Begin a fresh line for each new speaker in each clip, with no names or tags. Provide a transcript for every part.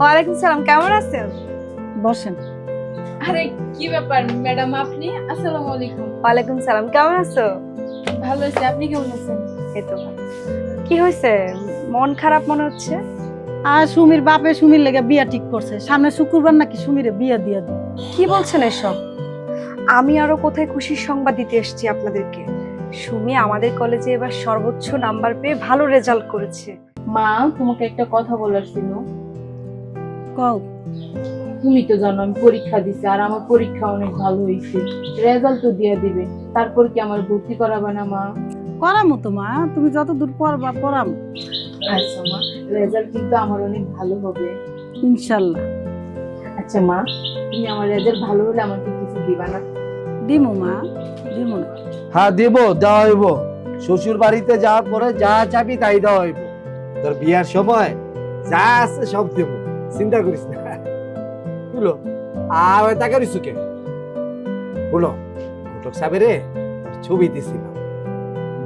ওয়ালাইকুম সালাম, কেমন আছেন?
বসেন।
আরে কি ব্যাপার ম্যাডাম, আপনি? আসসালামু আলাইকুম।
ওয়ালাইকুম সালাম, কেমন আছো?
ভালো আছি, আপনি কেমন আছেন?
এই তো ভালো। কি হয়েছে, মন খারাপ মনে হচ্ছে?
আর সুমির বাপে সুমির লেগে বিয়া ঠিক করছে, সামনে শুক্রবার নাকি সুমিরে বিয়া দিয়া দিই।
কি বলছেন এসব? আমি আরো কোথায় খুশির সংবাদ দিতে এসেছি আপনাদেরকে। সুমি আমাদের কলেজে এবার সর্বোচ্চ নাম্বার পেয়ে ভালো রেজাল্ট করেছে।
মা, তোমাকে একটা কথা বলার ছিল।
কও।
তুমি তো জানো আমি পরীক্ষা দিছি, আর আমার পরীক্ষা অনেক ভালো হয়েছে, রেজাল্ট তো দিয়ে দিবে, তারপর কি আমার ভর্তি করাবে না মা?
করামো তো মা, তুমি যত দূর পড়বা পড়ামো
আচ্ছা মা, রেজাল্ট কিন্তু আমার অনেক ভালো হবে
ইনশাল্লাহ।
আচ্ছা মা, তুমি আমার রেজাল্ট ভালো হলে আমাকে কিছু দিবা না?
দিমু মা, দিমু না।
হ্যাঁ দিব, দেওয়া হইব। শ্বশুর বাড়িতে যাওয়ার পরে যা চাবি তাই দেওয়া হইব। তোর বিয়ার সময় যা আছে সব দেব, চিন্তা করিস না। বুঝলো? আর ওই টাকা রিসুকে বলো, ঘটক সাহেবেরে ছবি দিছিলাম,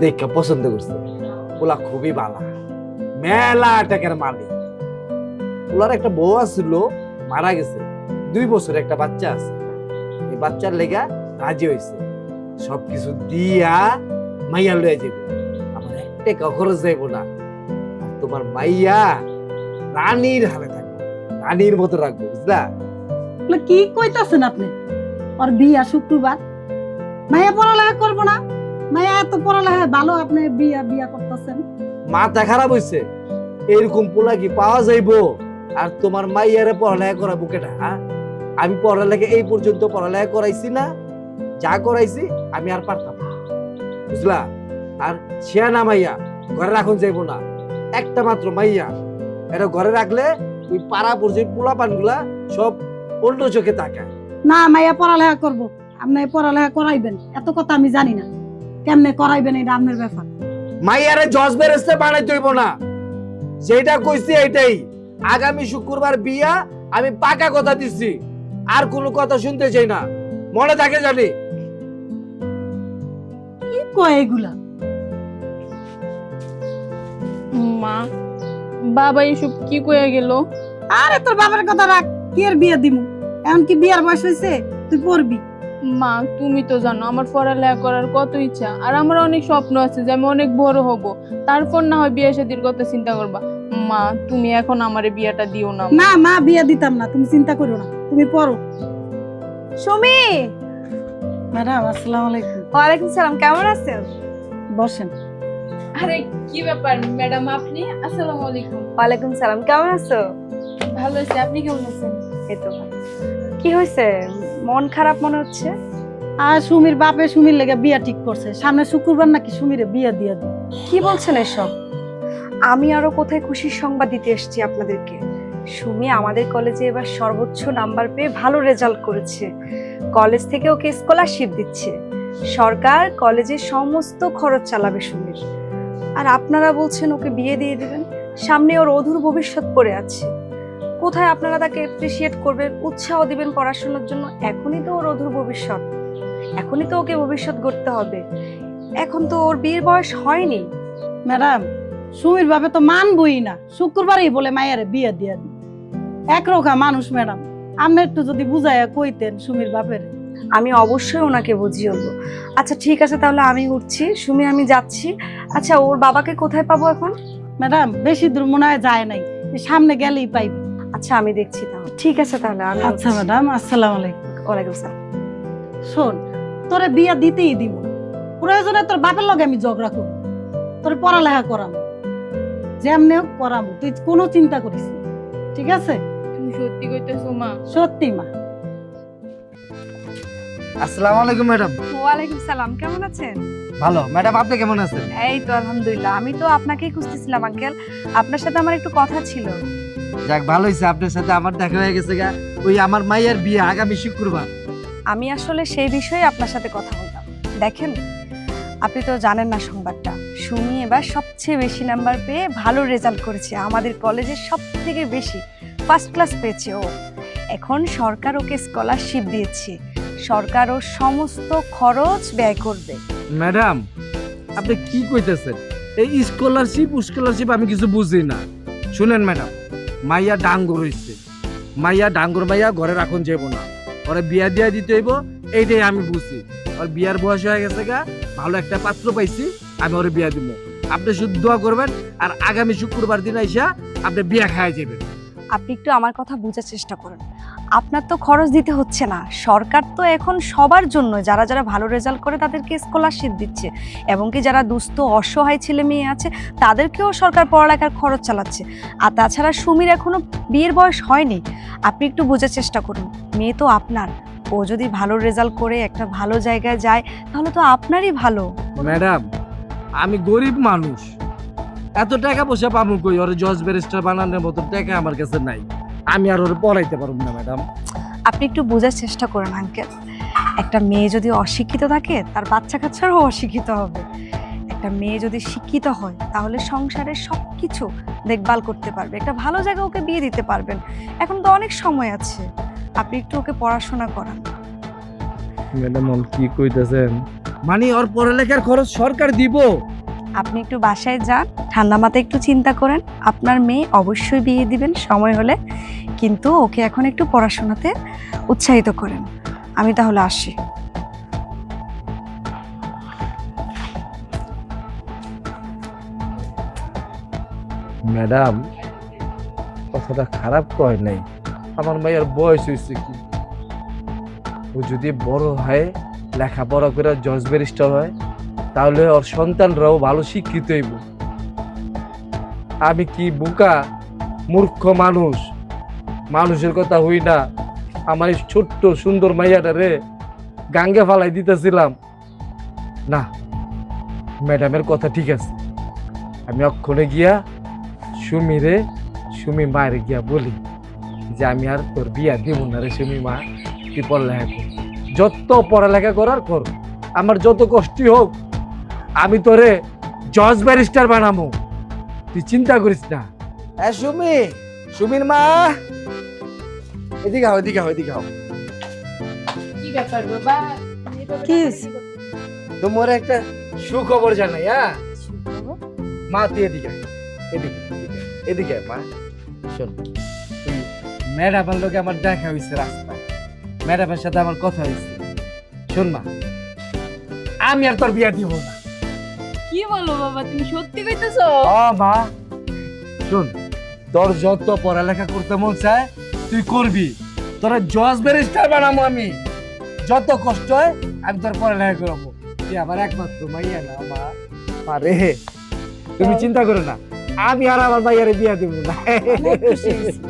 দেখে পছন্দ করছে। ওলা খুবই ভালো, মেলা টাকার মালিক। ওলার একটা বউ আসছিল, মারা গেছে, 2 বছর একটা বাচ্চা আছে। এই বাচ্চার লেগা রাজি হয়েছে, সবকিছু দিয়া মাইয়া লয়ে যাবে। আমার একটা খরচ যাইব না। আর তোমার মাইয়া রানীর হালে থাকবে, রানীর মতো রাখবো, বুঝলা?
বলে কি কইতাছেন আপনি? ওর বিয়া শুক্রবার, মায়া পড়ালেখা করবো না? মায়া এত পড়ালেখা ভালো, আপনি বিয়া বিয়া করতেছেন?
মাথা খারাপ হইছে? এরকম পোলা কি পাওয়া যাইবো? আর তোমার মাইয়ারে পড়ালেখা করাবো কেটা? হ্যাঁ, আমি পড়ালেখা এই পর্যন্ত পড়ালেখা করাইছি না? যা করাইছি আমি আর পারতাম না, বুঝলা? আর শিয়ানা মাইয়া ঘরে রাখুন যাইবো না। একটা মাত্র মাইয়া, এটা ঘরে রাখলে ওই পাড়া পর্যায়ে পোলা পানগুলা সব অন্য চোখে তাকায়।
না, মায়া পড়ালেখা করবো। আপনি পড়ালেখা করাইবেন, এত কথা আমি জানি না। কেমনে করাইবেন এটা আপনার ব্যাপার।
মাইয়ারে জজ বেরেস্তে বানাইতে হইব না, যেটা কইছি এইটাই। আগামী শুক্রবার বিয়া, আমি পাকা কথা দিচ্ছি, আর কোনো কথা শুনতে চাই না, মনে থাকে জানি।
কি কয় এগুলা?
মা, বাবা এসব কি কইয়া গেল?
আরে তোর বাবার কথা রাখ, কি এর বিয়া দিমু? এখন কি বিয়ার বয়স হয়েছে? তুই পড়বি।
মা, তুমি তো জানো আমার পড়ালেখা করার কত ইচ্ছা, আর আমার অনেক স্বপ্ন আছে যে আমি অনেক বড় হব, তারপর না হয় বিয়ে শাদীর কথা চিন্তা করবা। মা, তুমি এখন আমারে বিয়াটা দিও না।
না মা, বিয়া দিতাম না, তুমি চিন্তা করো না, তুমি পড়ো।
সুমি!
ম্যাডাম আসসালামু আলাইকুম।
ওয়ালাইকুম সালাম, কেমন আছেন?
বসেন।
আরে কি ব্যাপার ম্যাডাম, আপনি? আসসালামু আলাইকুম।
ওয়ালাইকুম সালাম, কেমন আছো?
ভালো আছি, আপনি কেমন আছেন?
এই তো ভালো। কি হয়েছে, মন খারাপ মনে হচ্ছে?
আর সুমির বাপে সুমির লেগে বিয়া ঠিক করছে, সামনে শুক্রবার নাকি সুমিরে বিয়া দিয়া দিই।
কি বলছেন এসব? আমি আরো কোথায় খুশির সংবাদ দিতে এসেছি আপনাদেরকে। সুমি আমাদের কলেজে এবার সর্বোচ্চ নাম্বার পেয়ে ভালো রেজাল্ট করেছে। কলেজ থেকে ওকে স্কলারশিপ দিচ্ছে। সরকার কলেজের সমস্ত খরচ চালাবে সুমির। আর আপনারা বলছেন ওকে বিয়ে দিয়ে দিবেন। সামনে ওর অধুর ভবিষ্যৎ পড়ে আছে। কোথায় আপনারা তাকে অ্যাপ্রিসিয়েট করবেন, উৎসাহ দিবেন পড়াশোনার জন্য? এখনই তো ওর অধুর ভবিষ্যৎ, এখনই তো ওকে ভবিষ্যৎ গড়তে হবে। এখন তো ওর বিয়ের বয়স হয়নি।
ম্যাডাম, সুমির বাপে তো মানবই না, শুক্রবারই বলে মায়েরে বিয়া দিয়া দিই। একরোখা মানুষ ম্যাডাম, আপনি একটু যদি বুঝাইয়া কইতেন সুমির বাপের।
আমি অবশ্যই ওনাকে বুঝিয়ে বলবো। আচ্ছা ঠিক আছে, তাহলে আমি উঠছি, সুমি আমি যাচ্ছি। আচ্ছা ওর বাবাকে কোথায় পাবো এখন?
ম্যাডাম বেশি দূর মনে হয় যায় নাই, এই সামনে গেলেই পাইবে।
আচ্ছা আমি দেখছি তাহলে। ঠিক আছে তাহলে আমি
আচ্ছা
উঠছি।
ম্যাডাম, আসসালামু আলাইকুম।
ওয়ালাইকুম সালাম।
শোন, তোরে বিয়া দিতেই দিব, প্রয়োজনে তোর বাপের লগে আমি ঝগড়া করব, তোর পড়ালেখা করাবো, যেমনি হোক করাবো, তুই কোনো চিন্তা করিস না, ঠিক আছে?
তুমি সত্যি কইতেছো মা?
সত্যি মা।
আসসালামু আলাইকুম ম্যাডাম।
ওয়ালাইকুম সালাম, কেমন আছেন?
ভালো ম্যাডাম, আপনি কেমন আছেন?
এই তো আলহামদুলিল্লাহ। আমি তো আপনাকেই খুঁজতেছিলাম আঙ্কেল, আপনার সাথে আমার একটু কথা ছিল।
যাক, ভালো হয়েছে, আপনার সাথে আমার দেখা হয়ে গেছে গা। ওই আমার মাইয়ার বিয়ে আগামী শুক্রবার।
আমি আসলে সেই বিষয়ে আপনার সাথে কথা বলতাম। দেখেন, আপনি তো জানেন না সংবাদটা, সুমি এবার সবচেয়ে বেশি নাম্বার পেয়ে ভালো রেজাল্ট করেছে। আমাদের কলেজের সবথেকে বেশি ফার্স্ট ক্লাস পেয়েছে ও। এখন সরকার ওকে স্কলারশিপ দিয়েছে, সরকার ওর সমস্ত খরচ ব্যয় করবে।
ম্যাডাম আপনি কি কইতেছেন? এই স্কলারশিপ আমি কিছু বুঝি না। শুনেন ম্যাডাম, মাইয়া ডাঙ্গর হইছে, মাইয়া ডাঙ্গর মাইয়া ঘরে রাখুন যাব না, ওরে বিয়া দিয়া দিতে হইব, এইটাই আমি বুঝছি। ওর বিয়ার বয়স হয়ে গেছে গা, ভালো একটা পাত্র পাইছি, আমি ওরে বিয়া দিব। আপনি শুধু দোয়া করবেন, আর আগামী শুক্রবার দিন আইসা আপনি বিয়া খাওয়া যাবেন।
আপনি একটু আমার কথা বোঝার চেষ্টা করুন। আপনার তো খরচ দিতে হচ্ছে না, সরকার তো এখন সবার জন্য, যারা যারা ভালো রেজাল্ট করে তাদেরকে স্কলারশিপ দিচ্ছে, এবং কি যারা দুস্থ অসহায় ছেলে মেয়ে আছে তাদেরকেও সরকার পড়ালেখার খরচ চালাচ্ছে। আর তাছাড়া সুমির এখনো বিয়ের বয়স হয়নি, আপনি একটু বোঝার চেষ্টা করুন। মেয়ে তো আপনার, ও যদি ভালো রেজাল্ট করে একটা ভালো জায়গায় যায় তাহলে তো আপনারই ভালো।
ম্যাডাম, আমি গরিব মানুষ, এত টাকা পয়সা পাবো কই? ওরে জজ ব্যারিস্টার বানানোর মতো টাকা আমার কাছে নাই, আমি আর ওরে পড়াইতে পারবো না ম্যাডাম।
আপনি একটু বোঝার চেষ্টা করেন আঙ্কেল, একটা মেয়ে যদি অশিক্ষিত থাকে তার বাচ্চা কাচ্চারও অশিক্ষিত হবে। একটা মেয়ে যদি শিক্ষিত হয় তাহলে সংসারের সব কিছু দেখভাল করতে পারবে, একটা ভালো জায়গায় ওকে বিয়ে দিতে পারবেন। এখন তো অনেক সময় আছে, আপনি একটু ওকে পড়াশোনা করান।
ম্যাডাম কি কইতেছেন? মানে ওর পড়ালেখার খরচ সরকার দিব?
আপনি একটু বাসায় যান, ঠান্ডা মাথায় একটু চিন্তা করেন, আপনার মেয়ে অবশ্যই বিয়ে দিবেন সময় হলে, কিন্তু ওকে এখন একটু পড়াশোনাতে উৎসাহিত করেন। আমি তাহলে আসি।
ম্যাডাম কথাটা খারাপ কয় নাই, আমার মায়ের বয়স হয়েছে কি, ও যদি বড় হয় লেখাপড়া করে জজ ব্যারিস্টার হয় তাহলে ওর সন্তানরাও ভালো শিক্ষিত হইব। আমি কি বোকা মূর্খ মানুষ, মানুষের কথা হই না, আমার এই ছোট্ট সুন্দর মাইয়াটা রে গাঙ্গে ফালাই দিতেছিলাম না। ম্যাডামের কথা ঠিক আছে, আমি অক্ষণে গিয়া সুমি মায়ের গিয়া বলি যে আমি আর তোর বিয়া দিব না রে সুমি মা, তুই পড়ালেখা কর, যত পড়ালেখা করার কর, আমার যত কষ্টই হোক আমি তোরে জজ ব্যারিস্টার বানাবো, তুই চিন্তা করিস না। সুমির মা, এদিকে আও, এদিকে আও, এদিকে আও।
কি ব্যাপার বাবা?
কি হয়েছে?
তোমার একটা সুখবর জানাই। হ্যাঁ মা, তুই এদিকে আয়, এদিকে এদিকে এদিকে আয় মা। শোন, তুই ম্যাডামের লোকে আমার দেখা হয়েছে রাস্তায়, ম্যাডামের সাথে আমার কথা হয়েছে। শোন মা, আমি আর তোর বিয়া দিব না।
কি বলো বাবা, তুমি সত্যি কইতেছো?
মা শোন, তোর যত পড়ালেখা করতে মন চায় তুই করবি, তোরা জজ ব্যারিস্টার বানাবো আমি, যত কষ্ট হয় আমি তোর পড়ালেখা করবো। তুই আমার একমাত্র মাইয়া না মা, আরে তুমি চিন্তা করো না, আমি আর আমার মাইয়ারে বিয়া দিব না।
অনেক খুশি হয়েছি।